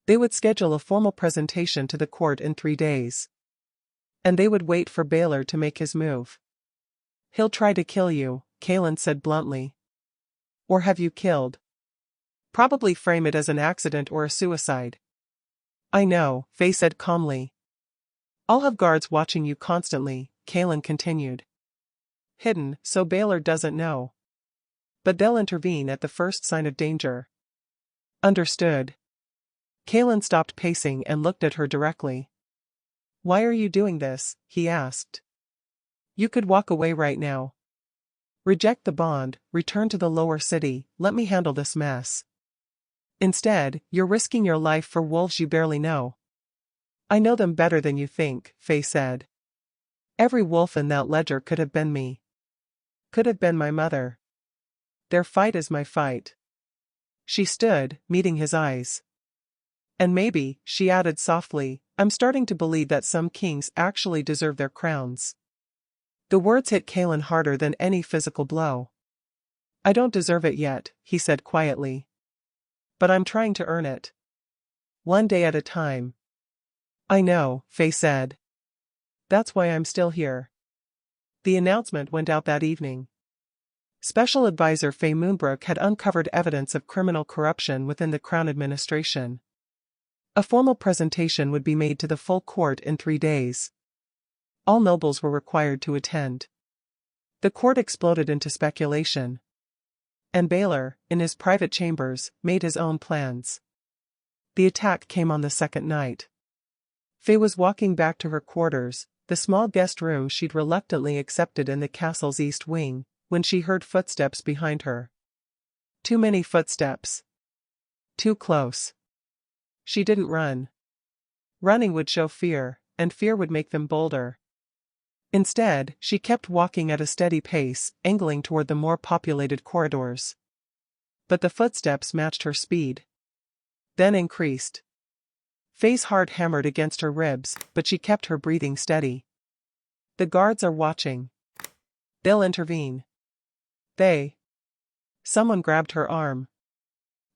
A: They would schedule a formal presentation to the court in 3 days. And they would wait for Baylor to make his move. He'll try to kill you, Caelan said bluntly. Or have you killed? Probably frame it as an accident or a suicide. I know, Faye said calmly. I'll have guards watching you constantly, Caelan continued. Hidden, so Baylor doesn't know. But they'll intervene at the first sign of danger. Understood. Caelan stopped pacing and looked at her directly. Why are you doing this? He asked. You could walk away right now. Reject the bond, return to the lower city, let me handle this mess. Instead, you're risking your life for wolves you barely know. I know them better than you think, Faye said. Every wolf in that ledger could have been me. Could have been my mother. Their fight is my fight. She stood, meeting his eyes. And maybe, she added softly, I'm starting to believe that some kings actually deserve their crowns. The words hit Caelan harder than any physical blow. I don't deserve it yet, he said quietly. But I'm trying to earn it. One day at a time. I know, Faye said. That's why I'm still here. The announcement went out that evening. Special Advisor Faye Moonbrook had uncovered evidence of criminal corruption within the Crown administration. A formal presentation would be made to the full court in 3 days. All nobles were required to attend. The court exploded into speculation. And Baylor, in his private chambers, made his own plans. The attack came on the second night. Faye was walking back to her quarters, the small guest room she'd reluctantly accepted in the castle's east wing, when she heard footsteps behind her. Too many footsteps. Too close. She didn't run. Running would show fear, and fear would make them bolder. Instead, she kept walking at a steady pace, angling toward the more populated corridors. But the footsteps matched her speed. Then increased. Faye's heart hammered against her ribs, but she kept her breathing steady. The guards are watching. They'll intervene. Someone grabbed her arm.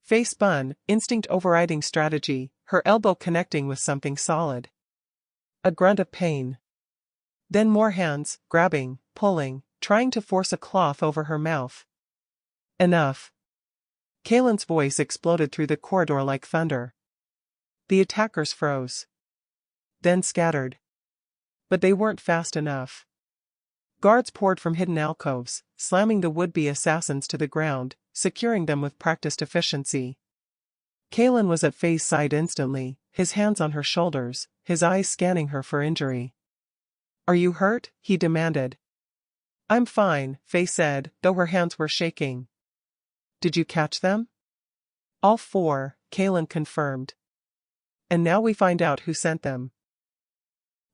A: Faye spun, instinct overriding strategy, her elbow connecting with something solid. A grunt of pain. Then more hands, grabbing, pulling, trying to force a cloth over her mouth. Enough. Caelan's voice exploded through the corridor like thunder. The attackers froze. Then scattered. But they weren't fast enough. Guards poured from hidden alcoves, slamming the would-be assassins to the ground, securing them with practiced efficiency. Caelan was at Faye's side instantly, his hands on her shoulders, his eyes scanning her for injury. "Are you hurt?" he demanded. "I'm fine," Faye said, though her hands were shaking. "Did you catch them?" "All 4, Caelan confirmed. "And now we find out who sent them."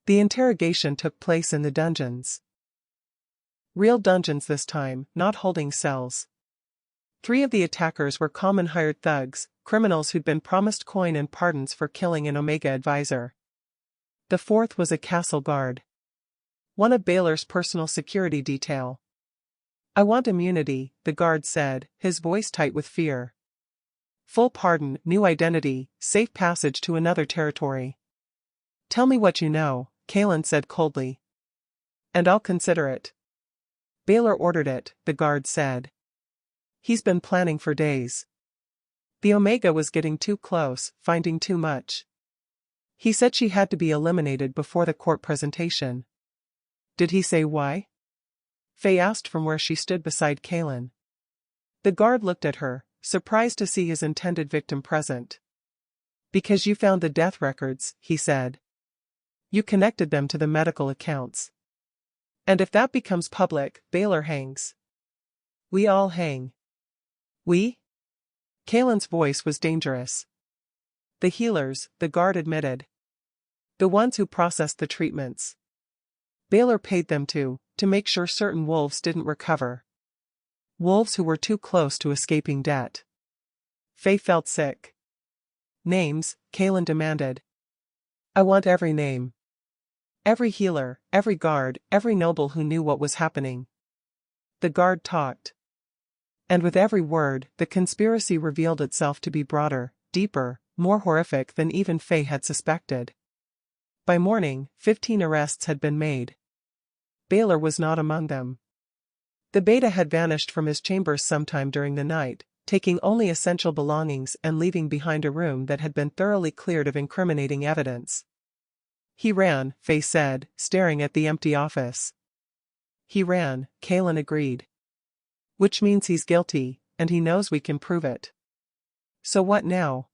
A: The interrogation took place in the dungeons. Real dungeons this time, not holding cells. 3 of the attackers were common hired thugs, criminals who'd been promised coin and pardons for killing an Omega advisor. The 4th was a castle guard. One of Baylor's personal security detail. "I want immunity," the guard said, his voice tight with fear. "Full pardon, new identity, safe passage to another territory." "Tell me what you know," Caelan said coldly. "And I'll consider it." "Baylor ordered it," the guard said. "He's been planning for days. The Omega was getting too close, finding too much. He said she had to be eliminated before the court presentation." "Did he say why?" Faye asked from where she stood beside Caelan. The guard looked at her, surprised to see his intended victim present. "Because you found the death records," he said. "You connected them to the medical accounts. And if that becomes public, Baylor hangs. We all hang." "We?" Caelan's voice was dangerous. "The healers," the guard admitted. "The ones who processed the treatments. Baylor paid them to make sure certain wolves didn't recover. Wolves who were too close to escaping debt." Faye felt sick. "Names," Caelan demanded. "I want every name. Every healer, every guard, every noble who knew what was happening." The guard talked. And with every word, the conspiracy revealed itself to be broader, deeper, more horrific than even Faye had suspected. By morning, 15 arrests had been made. Baylor was not among them. The beta had vanished from his chambers sometime during the night, taking only essential belongings and leaving behind a room that had been thoroughly cleared of incriminating evidence. "He ran," Faye said, staring at the empty office. "He ran," Caelan agreed. "Which means he's guilty, and he knows we can prove it." "So what now?"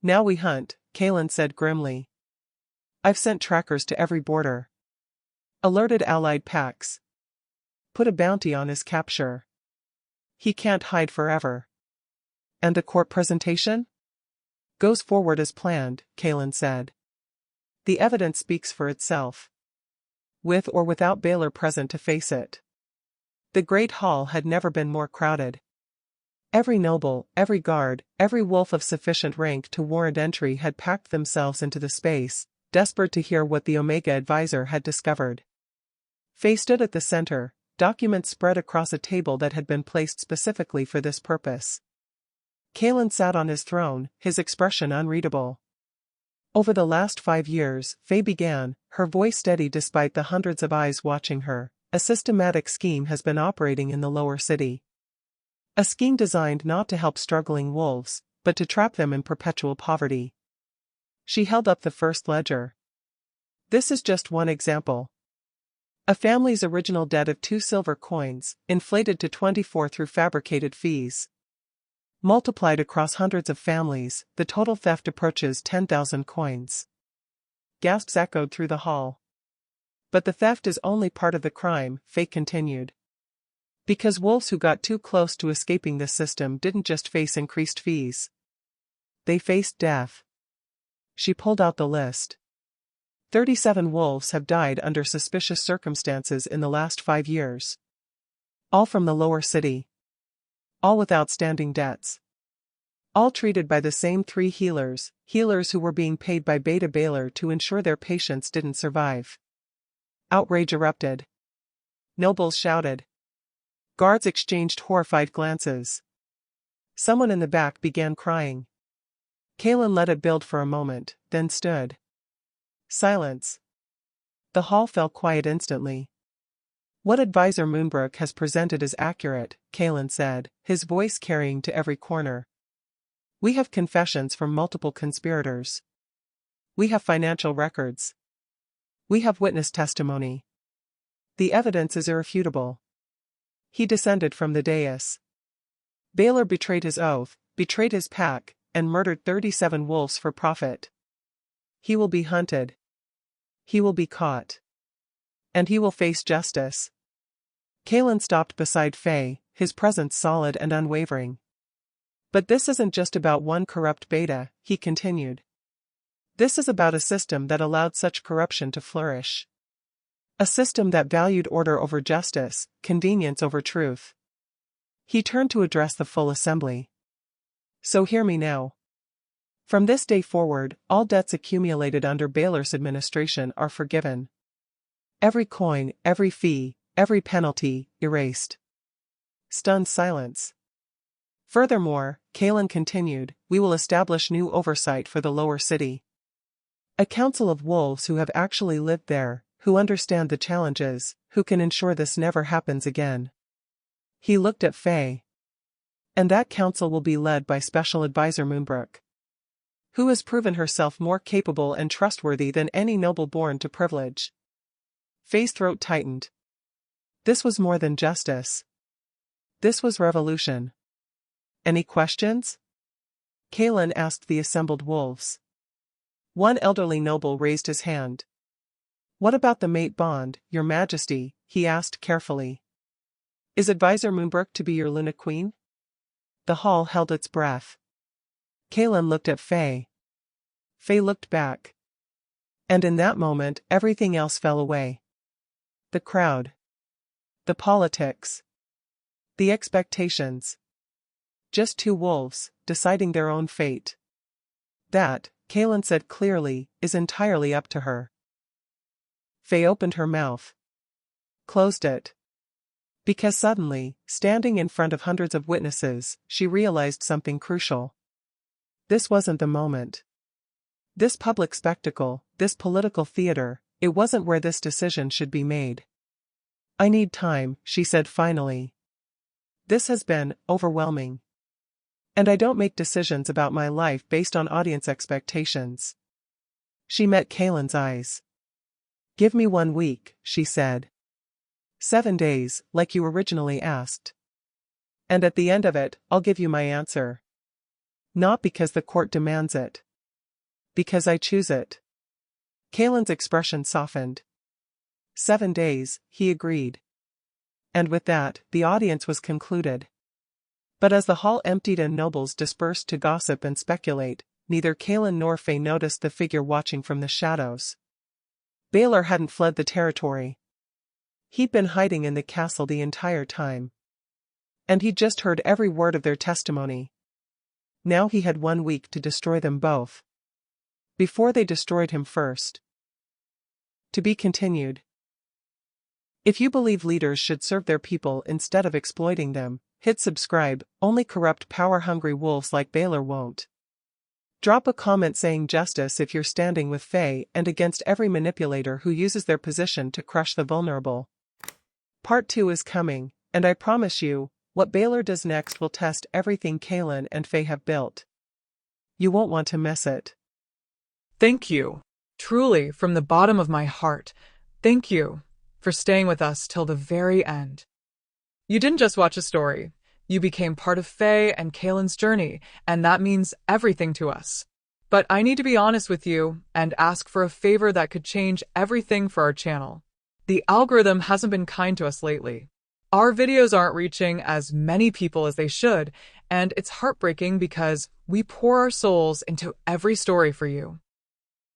A: "Now we hunt," Caelan said grimly. "I've sent trackers to every border. Alerted allied packs. Put a bounty on his capture. He can't hide forever." "And the court presentation?" "Goes forward as planned," Caelan said. "The evidence speaks for itself. With or without Baylor present to face it." The great hall had never been more crowded. Every noble, every guard, every wolf of sufficient rank to warrant entry had packed themselves into the space, desperate to hear what the Omega advisor had discovered. Faye stood at the center, documents spread across a table that had been placed specifically for this purpose. Caelan sat on his throne, his expression unreadable. "Over the last 5 years," Faye began, her voice steady despite the hundreds of eyes watching her, "a systematic scheme has been operating in the lower city. A scheme designed not to help struggling wolves, but to trap them in perpetual poverty." She held up the first ledger. "This is just one example. A family's original debt of 2 silver coins, inflated to 24 through fabricated fees. Multiplied across hundreds of families, the total theft approaches 10,000 coins." Gasps echoed through the hall. "But the theft is only part of the crime," Faye continued. "Because wolves who got too close to escaping this system didn't just face increased fees. They faced death." She pulled out the list. 37 wolves have died under suspicious circumstances in the last 5 years. All from the lower city. All with outstanding debts. All treated by the same 3 healers who were being paid by Beta Baylor to ensure their patients didn't survive. Outrage erupted. Nobles shouted. Guards exchanged horrified glances. Someone in the back began crying. Caelan let it build for a moment, then stood. Silence. The hall fell quiet instantly. What Advisor Moonbrook has presented is accurate, Caelan said, his voice carrying to every corner. We have confessions from multiple conspirators. We have financial records. We have witness testimony. The evidence is irrefutable. He descended from the dais. Baylor betrayed his oath, betrayed his pack, and murdered 37 wolves for profit. He will be hunted. He will be caught. And he will face justice. Caelan stopped beside Faye, his presence solid and unwavering. But this isn't just about one corrupt beta, he continued. This is about a system that allowed such corruption to flourish. A system that valued order over justice, convenience over truth. He turned to address the full assembly. So hear me now. From this day forward, all debts accumulated under Baylor's administration are forgiven. Every coin, every fee, every penalty, erased. Stunned silence. Furthermore, Caelan continued, we will establish new oversight for the lower city. A council of wolves who have actually lived there, who understand the challenges, who can ensure this never happens again. He looked at Faye. And that council will be led by Special Advisor Moonbrook, who has proven herself more capable and trustworthy than any noble born to privilege. Faye's throat tightened. This was more than justice. This was revolution. Any questions? Caelan asked the assembled wolves. One elderly noble raised his hand. What about the mate bond, Your Majesty? He asked carefully. Is Advisor Moonbrook to be your Luna Queen? The hall held its breath. Caelan looked at Faye. Faye looked back. And in that moment, everything else fell away. The crowd. The politics. The expectations. Just two wolves, deciding their own fate. That, Caelan said clearly, is entirely up to her. Faye opened her mouth. Closed it. Because suddenly, standing in front of hundreds of witnesses, she realized something crucial. This wasn't the moment. This public spectacle, this political theater, it wasn't where this decision should be made. I need time, she said finally. This has been overwhelming. And I don't make decisions about my life based on audience expectations. She met Caelan's eyes. Give me 1 week, she said. 7 days, like you originally asked. And at the end of it, I'll give you my answer. Not because the court demands it. Because I choose it. Caelan's expression softened. 7 days, he agreed. And with that, the audience was concluded. But as the hall emptied and nobles dispersed to gossip and speculate, neither Caelan nor Faye noticed the figure watching from the shadows. Baylor hadn't fled the territory. He'd been hiding in the castle the entire time. And he'd just heard every word of their testimony. Now he had 1 week to destroy them both. Before they destroyed him first. To be continued. If you believe leaders should serve their people instead of exploiting them, hit subscribe. Only corrupt power-hungry wolves like Baylor won't. Drop a comment saying justice if you're standing with Faye and against every manipulator who uses their position to crush the vulnerable. Part 2 is coming, and I promise you, what Baylor does next will test everything Caelan and Faye have built. You won't want to miss it.
B: Thank you. Truly, from the bottom of my heart, thank you for staying with us till the very end. You didn't just watch a story. You became part of Faye and Caelan's journey, and that means everything to us. But I need to be honest with you and ask for a favor that could change everything for our channel. The algorithm hasn't been kind to us lately. Our videos aren't reaching as many people as they should, and it's heartbreaking because we pour our souls into every story for you.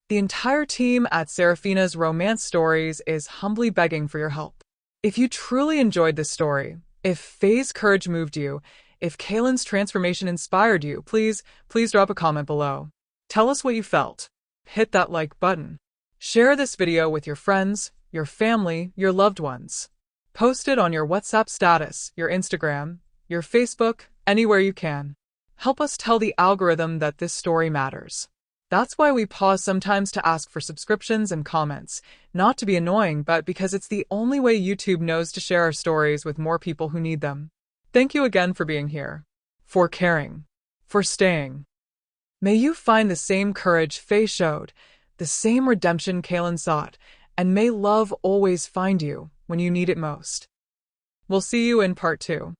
B: The entire team at Seraphina's Romance Stories is humbly begging for your help. If you truly enjoyed this story, if Faye's courage moved you, if Caelan's transformation inspired you, please drop a comment below. Tell us what you felt. Hit that like button. Share this video with your friends, your family, your loved ones. Post it on your WhatsApp status, your Instagram, your Facebook, anywhere you can. help us tell the algorithm that this story matters. That's why we pause sometimes to ask for subscriptions and comments, not to be annoying, but because it's the only way YouTube knows to share our stories with more people who need them. Thank you again for being here, for caring, for staying. May you find the same courage Faye showed, the same redemption Caelan sought, and may love always find you when you need it most. We'll see you in part 2.